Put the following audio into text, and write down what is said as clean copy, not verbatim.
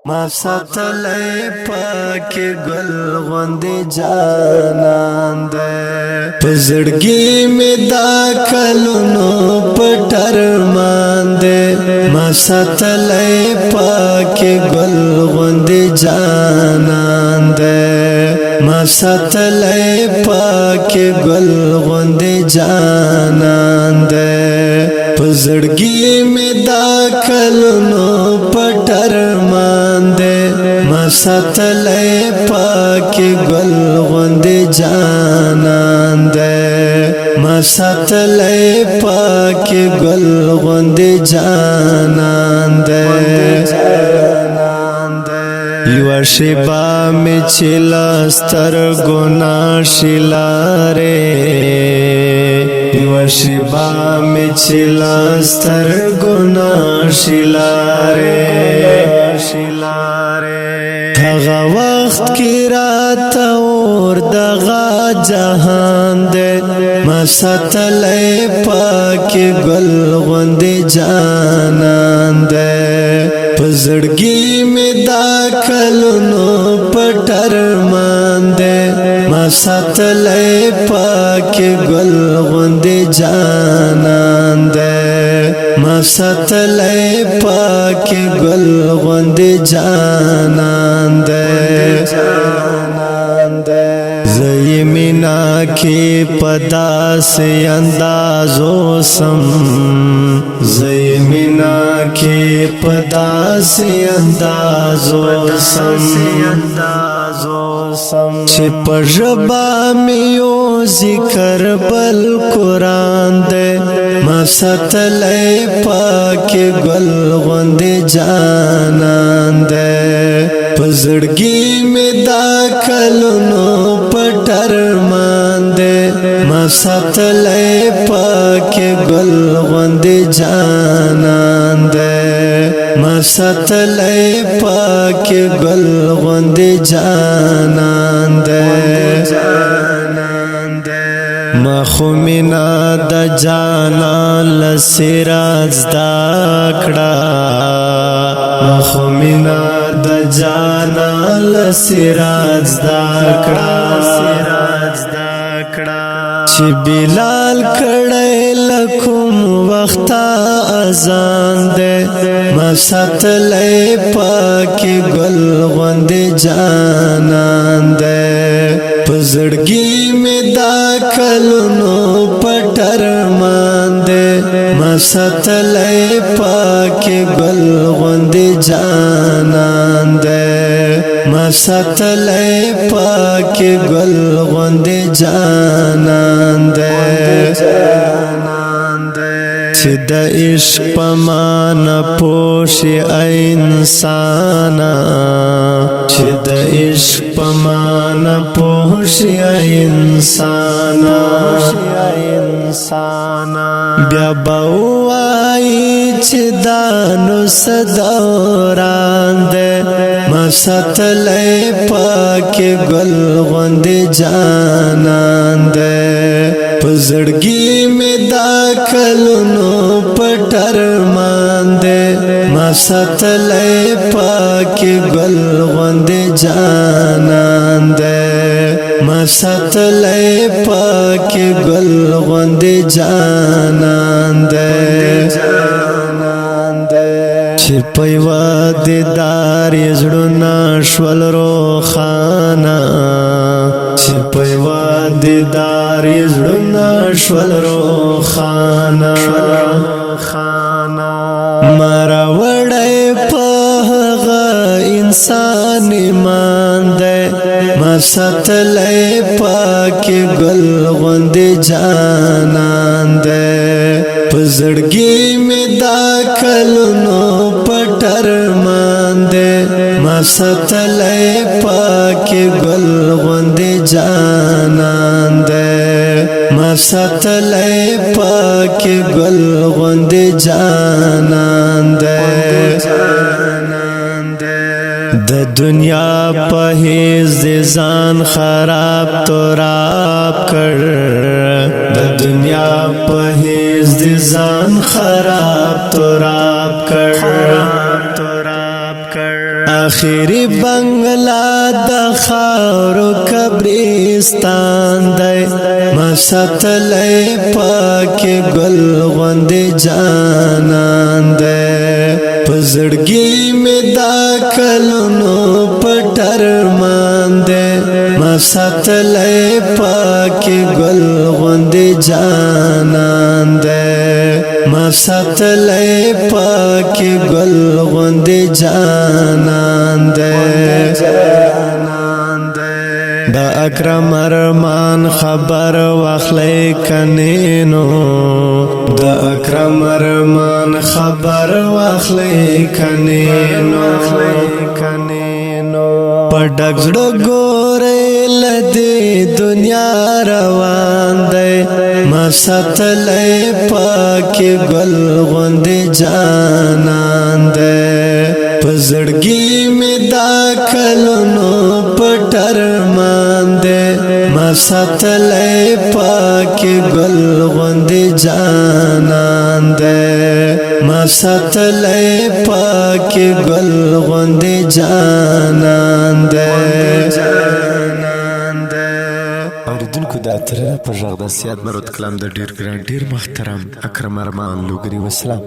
ما ساتلی پاکی گل غوندی جانان دے پزړګي می دا کلونو پټر مان دے ما ساتلی پاکی گل غوندی جانان دے ما ساتلی پاکی گل غوندی جانان دے پزړګي می دا کلونو پټر مان دے ما ساتلی پاکی گل غوندی جانان دے ما ساتلی پاکی گل غوندی جانان دے یو شیبا می چلا سترګو ناشلاره یو شیبا می چلا سترګو ناشلاره هغه وخت کی رات اور دغه جهان دے ما ساتلی پاکی گل غوندی جانان دے پزړګي می دا کلونو پټر مان دے ما ساتلی پاکی گل غوندی جانان دے ما ساتلی پاکی گل غوندی جانان دے زئی مینا کی پدا سے اندازو سم زئی مینا کی پدا سے اندازو سم چه پژبا میو ذکر بل قرآن دے ما ساتلی پاکی گل غوندی جانان دے پزړګي می دا کلونو پټر مان دے ما ساتلی پاکی گل غوندی جانان دے ما ساتلی پاکی گل غوندی جانان دے ما خومینا د جانان لسراج دا کړه ما خومینا د جانان لسراج دا کړه چې بلال کړه لکم وخت اذان دے ما ساتلی پاکی گل غوندی جانان دے پزړګي می دا کلونو پټر مان دے ما ساتلی پاکی گل غوندی جانان دے ما ساتلی پاکی گل غوندی جانان دے چې د عشق پمانه پوشي انسانا چې د عشق پمانه پوشي انسانا بیا بوای چې دانو صدوران دے ما ساتلی پاکی گل غوندی جانان دے پزړګي می دا کلونو پټر مان دے ما ساتلی پاکی گل غوندی جانان دے ما ساتلی پاکی گل غوندی جانان دے چې پیوا دیدار زړونه شول روخانه چې پیوا دیدار زړونه شول روخانه مارا وړای په هغه انسان ایمان دے ما ساتلی پاکی گل غوندی جانان دے پزړګي می دا کلونو پټر مان دے ما ساتلی پاکی گل غوندی جانان دے ما ساتلی پاکی گل غوندی جانان دے د دنیا په هیڅ ځان خراب تراب کړ د دنیا په هیڅ ځان خراب تراب کړ آخری بنگلا د خاورو قبرستان دی ما ساتلی پاکی گل غوند جانان دی پزړګي می دا کلونو پټر مان دی ما ساتلی پاکی گل غوند جانان دی ما ساتلی پاکی گل غوند جانان دی دا اکرم ارمان خبر واخلی کنینو دا اکرم ارمان خبر واخلی کنینو پډک زړه ګورې لدی دنیا روان دی ما ساتلی پاکی گل غوند جانان دی پزړګي می دا کلونو پټر مان دی ما ساتلی پاکی گل غوند جانان دی ما ساتلی پاکی گل غوند جانان دی اوریدونکو د اتره په غږ د سیاد مرود کلام د ډیر ګران ډیر محترم اکرم ارمان لوګری وسلام